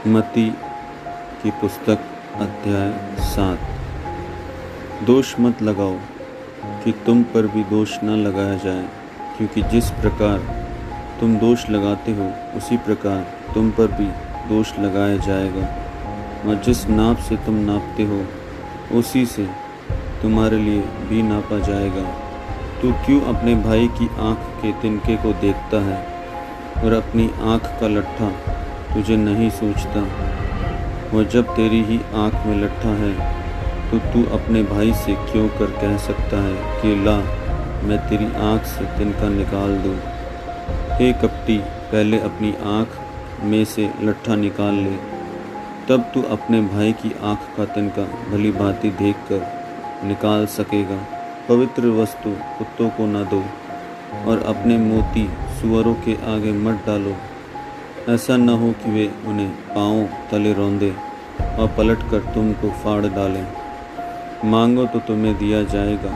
मत्ती की पुस्तक अध्याय 7। दोष मत लगाओ कि तुम पर भी दोष न लगाया जाए, क्योंकि जिस प्रकार तुम दोष लगाते हो उसी प्रकार तुम पर भी दोष लगाया जाएगा, और जिस नाप से तुम नापते हो उसी से तुम्हारे लिए भी नापा जाएगा। तू क्यों अपने भाई की आँख के तिनके को देखता है और अपनी आँख का लट्ठा तुझे नहीं सूझता? और जब तेरी ही आँख में लट्ठा है तो तू अपने भाई से क्यों कर कह सकता है कि ला, मैं तेरी आँख से तिनका निकाल दूँ? हे कपटी, पहले अपनी आँख में से लट्ठा निकाल ले, तब तू अपने भाई की आँख का तिनका भली भांति देख कर निकाल सकेगा। पवित्र वस्तु कुत्तों को न दो, और अपने मोती सुअरों के आगे मत डालो, ऐसा न हो कि वे उन्हें पाँव तले रौंदे और पलटकर तुमको फाड़ डालें। मांगो तो तुम्हें दिया जाएगा,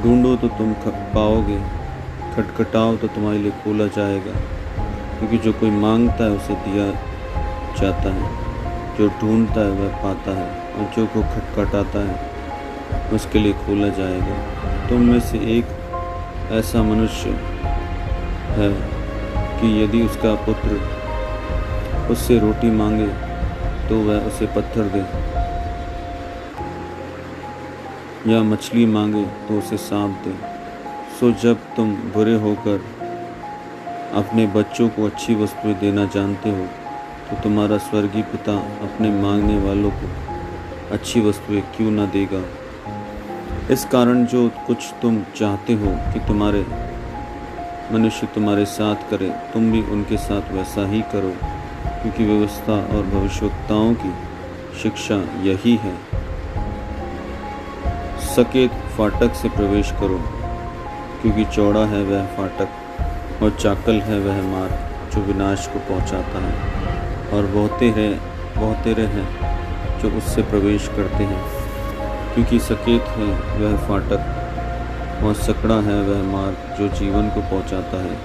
ढूंढो तो तुम पाओगे, खटखटाओ तो तुम्हारे लिए खोला जाएगा। क्योंकि जो कोई मांगता है उसे दिया जाता है, जो ढूंढता है वह पाता है, और जो को खटखटाता है उसके लिए खोला जाएगा। तुम में से एक ऐसा मनुष्य है कि यदि उसका पुत्र उससे रोटी मांगे तो वह उसे पत्थर दे, या मछली मांगे तो उसे सांप दे। सो जब तुम बुरे होकर अपने बच्चों को अच्छी वस्तुएं देना जानते हो, तो तुम्हारा स्वर्गीय पिता अपने मांगने वालों को अच्छी वस्तुएं क्यों न देगा। इस कारण जो कुछ तुम चाहते हो कि तुम्हारे मनुष्य तुम्हारे साथ करे, तुम भी उनके साथ वैसा ही करो, क्योंकि व्यवस्था और भविष्यवक्ताओं की शिक्षा यही है। सकेत फाटक से प्रवेश करो, क्योंकि चौड़ा है वह फाटक और चाकल है वह मार्ग जो विनाश को पहुंचाता है, और बहुतेरे हैं जो उससे प्रवेश करते हैं। क्योंकि सकेत है वह फाटक और सकड़ा है वह मार्ग जो जीवन को पहुंचाता है,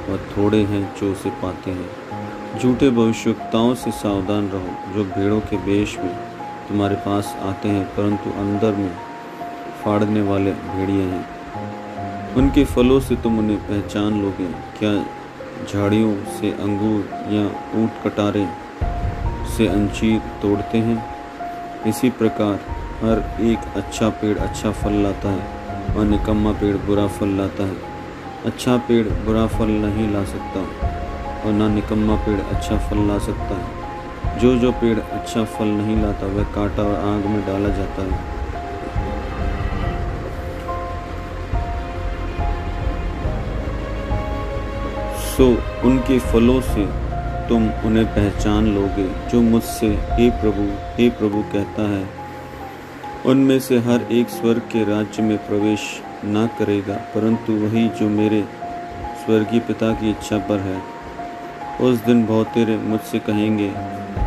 और थोड़े हैं जो उसे पाते हैं। झूठे भविष्यवक्ताओं से सावधान रहो, जो भेड़ों के वेश में तुम्हारे पास आते हैं, परंतु अंदर में फाड़ने वाले भेड़िए हैं। उनके फलों से तुम उन्हें पहचान लोगे। क्या झाड़ियों से अंगूर या ऊंट कटारे से अंजीर तोड़ते हैं? इसी प्रकार हर एक अच्छा पेड़ अच्छा फल लाता है, और निकम्मा पेड़ बुरा फल लाता है। अच्छा पेड़ बुरा फल नहीं ला सकता, और ना निकम्मा पेड़ अच्छा फल ला सकता है। जो पेड़ अच्छा फल नहीं लाता वह काटा और आग में डाला जाता है। सो उनके फलों से तुम उन्हें पहचान लोगे। जो मुझसे हे प्रभु कहता है, उनमें से हर एक स्वर्ग के राज्य में प्रवेश न करेगा, परंतु वही जो मेरे स्वर्गीय पिता की इच्छा पर है। उस दिन बहुतेरे मुझसे कहेंगे,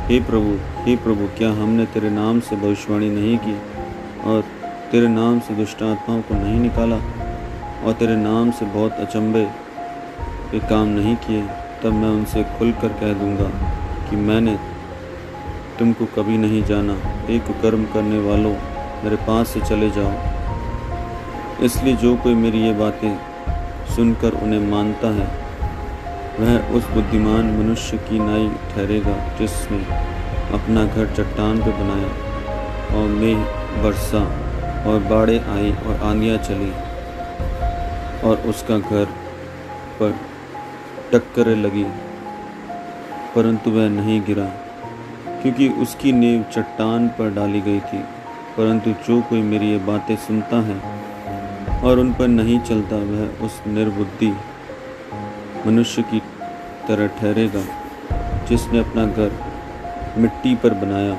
हे प्रभु, क्या हमने तेरे नाम से भविष्यवाणी नहीं की, और तेरे नाम से दुष्ट आत्माओं को नहीं निकाला, और तेरे नाम से बहुत अचंभे के काम नहीं किए? तब मैं उनसे खुलकर कह दूंगा कि मैंने तुमको कभी नहीं जाना। हे कुकर्म करने वालों, मेरे पास से चले जाओ। इसलिए जो कोई मेरी ये बातें सुनकर उन्हें मानता है, वह उस बुद्धिमान मनुष्य की नाई ठहरेगा, जिसने अपना घर चट्टान पर बनाया, और मेघ बरसा और बाढ़ें आई और आंधियाँ चली, और उसका घर पर टक्करें लगी, परंतु वह नहीं गिरा, क्योंकि उसकी नींव चट्टान पर डाली गई थी। परंतु जो कोई मेरी ये बातें सुनता है और उन पर नहीं चलता, वह उस निर्बुद्धि मनुष्य की तरह ठहरेगा, जिसने अपना घर मिट्टी पर बनाया,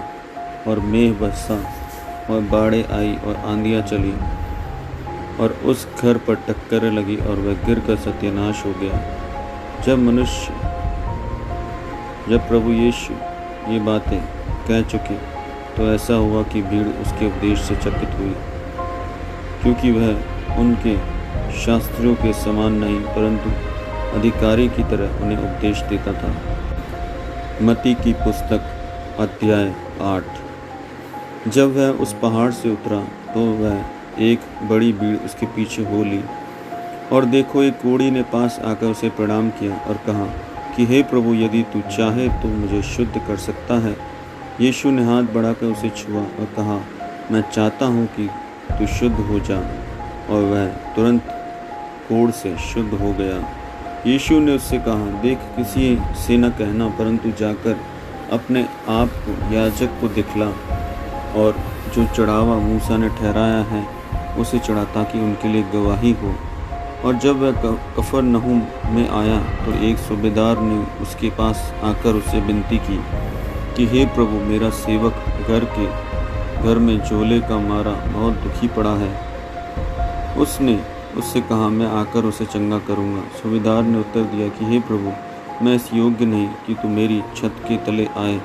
और मेघ बरसा और बाढ़ें आई और आंधियाँ चली, और उस घर पर टक्करें लगी, और वह गिर कर सत्यानाश हो गया। जब प्रभु यीशु ये बातें कह चुके, तो ऐसा हुआ कि भीड़ उसके उपदेश से चकित हुई, क्योंकि वह उनके शास्त्रियों के समान नहीं, परंतु अधिकारी की तरह उन्हें उपदेश देता था। मत्ती की पुस्तक अध्याय 8। जब वह उस पहाड़ से उतरा तो वह एक बड़ी भीड़ उसके पीछे हो ली, और देखो एक कोढ़ी ने पास आकर उसे प्रणाम किया और कहा कि हे प्रभु, यदि तू चाहे तो मुझे शुद्ध कर सकता है। यीशु ने हाथ बढ़ाकर उसे छुआ और कहा, मैं चाहता हूँ कि तू शुद्ध हो जा। और वह तुरंत कोढ़ से शुद्ध हो गया। यीशु ने उससे कहा, देख, किसी से न कहना, परंतु जाकर अपने आप को याजक को दिखला और जो चढ़ावा मूसा ने ठहराया है उसे चढ़ा, ताकि उनके लिए गवाही हो। और जब वह कफरनहूम में आया तो एक सूबेदार ने उसके पास आकर उससे विनती की कि हे प्रभु, मेरा सेवक घर में जोले का मारा बहुत दुखी पड़ा है। उसने उससे कहा, मैं आकर उसे चंगा करूँगा। सूबेदार ने उत्तर दिया कि हे प्रभु, मैं इस योग्य नहीं कि तू मेरी छत के तले आए,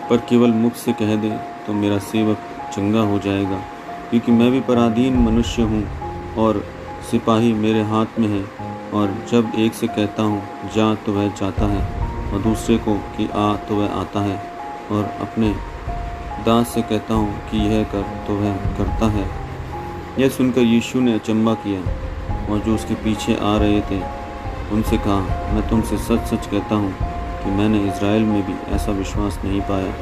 पर केवल मुख से कह दे तो मेरा सेवक चंगा हो जाएगा, क्योंकि मैं भी पराधीन मनुष्य हूँ और सिपाही मेरे हाथ में है। और जब एक से कहता हूँ जा तो वह जाता है, और दूसरे को कि आ तो वह आता है, और अपने दास से कहता हूँ कि यह कर तो वह करता है। यह सुनकर यीशु ने अचंभा किया और जो उसके पीछे आ रहे थे उनसे कहा, मैं तुमसे सच सच कहता हूँ कि मैंने इज़राइल में भी ऐसा विश्वास नहीं पाया।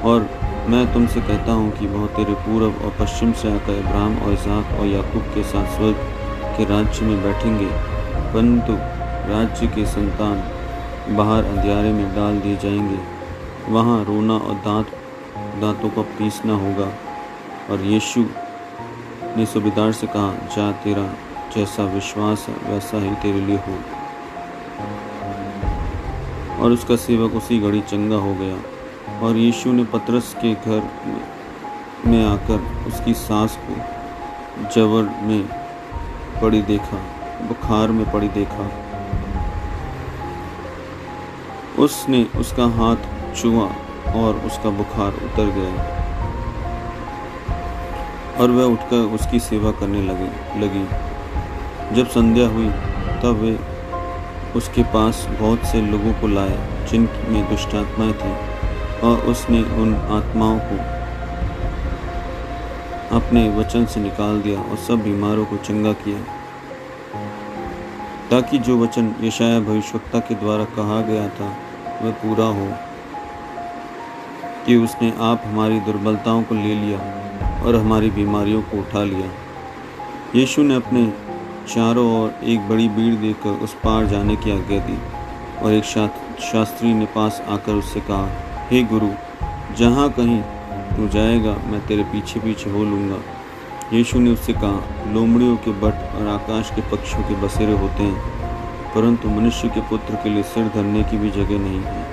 और मैं तुमसे कहता हूँ कि बहुत तेरे पूरब और पश्चिम से आकर अब्राहम और इसहाक और याकूब के साथ स्वर्ग के राज्य में बैठेंगे, परंतु राज्य के संतान बाहर अंधियारे में डाल दिए जाएंगे। वहाँ रोना और दांतों का पीसना होगा। और यीशु ने सूबेदार से कहा, जा, तेरा जैसा विश्वास है वैसा ही तेरे लिए हो। और उसका सेवक उसी घड़ी चंगा हो गया। और यीशु ने पतरस के घर में आकर उसकी सास को जवर में पड़ी देखा, बुखार में पड़ी देखा। उसने उसका हाथ छुआ और उसका बुखार उतर गया, और वह उठकर उसकी सेवा करने लगी। जब संध्या हुई तब वे उसके पास बहुत से लोगों को लाए जिनमें दुष्ट आत्माएं थीं, और उसने उन आत्माओं को अपने वचन से निकाल दिया और सब बीमारों को चंगा किया, ताकि जो वचन यशायाह भविष्यवक्ता के द्वारा कहा गया था वह पूरा हो कि उसने आप हमारी दुर्बलताओं को ले लिया और हमारी बीमारियों को उठा लिया। यीशु ने अपने चारों ओर एक बड़ी भीड़ देखकर उस पार जाने की आज्ञा दी, और एक शास्त्री ने पास आकर उससे कहा, हे गुरु, जहाँ कहीं तू जाएगा मैं तेरे पीछे पीछे हो लूँगा। यीशु ने उससे कहा, लोमड़ियों के बट और आकाश के पक्षियों के बसेरे होते हैं, परंतु मनुष्य के पुत्र के लिए सिर धरने की भी जगह नहीं है।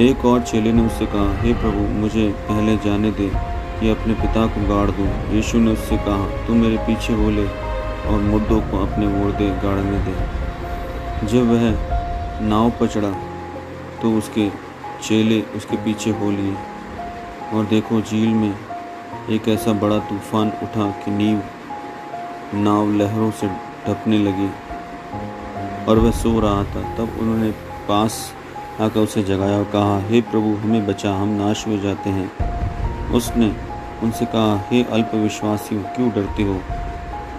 एक और चेले ने उससे कहा, हे प्रभु, मुझे पहले जाने दे कि अपने पिता को गाड़ दूँ। यीशु ने उससे कहा, तू मेरे पीछे हो ले और मुर्दों को अपने मुर्दे गाड़ने दे। जब वह नाव पर चढ़ा तो उसके चेले उसके पीछे हो लिए, और देखो, झील में एक ऐसा बड़ा तूफान उठा कि नाव लहरों से ढकने लगी, और वह सो रहा था। तब उन्होंने पास आकर उसे जगाया और कहा, हे प्रभु, हमें बचा, हम नाश हो जाते हैं। उसने उनसे कहा, हे अल्पविश्वासियों, क्यों डरते हो?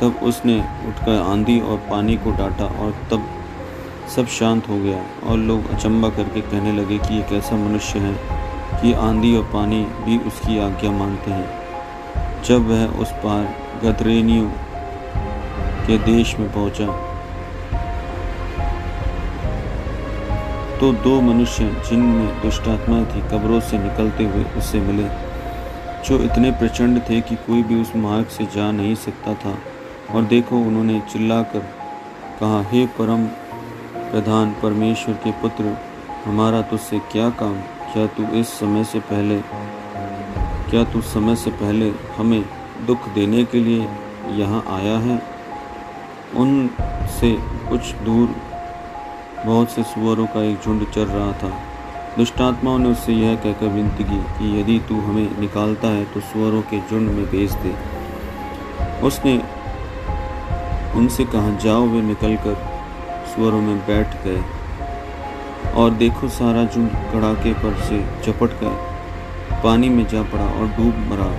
तब उसने उठकर आंधी और पानी को डांटा, और तब सब शांत हो गया। और लोग अचंभा करके कहने लगे कि ये कैसा मनुष्य है कि आंधी और पानी भी उसकी आज्ञा मानते हैं। जब वह उस पार गदरेनियों के देश में पहुंचा तो दो मनुष्य जिनमें दुष्ट आत्माएं थी कब्रों से निकलते हुए उससे मिले, जो इतने प्रचंड थे कि कोई भी उस मार्ग से जा नहीं सकता था। और देखो, उन्होंने चिल्लाकर कहा, हे परम प्रधान परमेश्वर के पुत्र, हमारा तुझसे क्या काम? क्या तू समय से पहले हमें दुख देने के लिए यहाँ आया है? उनसे कुछ दूर बहुत से सूअरों का एक झुंड चर रहा था। दुष्ट आत्माओं ने उससे यह कहकर विनती की कि यदि तू हमें निकालता है तो सूअरों के झुंड में भेज दे। उसने उनसे कहा, जाओ। वे निकलकर सूअरों में बैठ गए, और देखो सारा झुंड कड़ाके पर से झपट कर पानी में जा पड़ा और डूब मरा।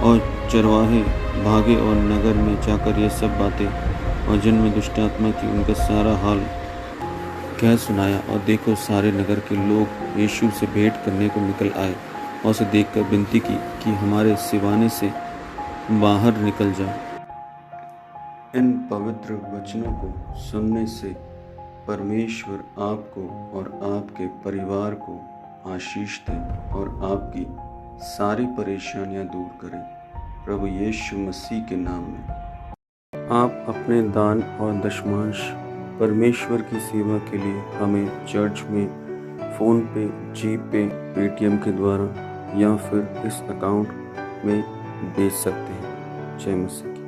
और चरवाहे भागे और नगर में जाकर ये सब बातें और जिनमें दुष्ट आत्मा थी उनका सारा हाल कह सुनाया। और देखो सारे नगर के लोग यीशु से भेंट करने को निकल आए और उसे देखकर विनती की कि हमारे सिवाने से बाहर निकल जा। इन पवित्र वचनों को सुनने से परमेश्वर आपको और आपके परिवार को आशीष दे और आपकी सारी परेशानियां दूर करे, प्रभु यीशु मसीह के नाम में। आप अपने दान और दशमांश परमेश्वर की सेवा के लिए हमें चर्च में फ़ोन पे, जीपे, पेटीएम के द्वारा या फिर इस अकाउंट में भेज सकते हैं। जय मसीह।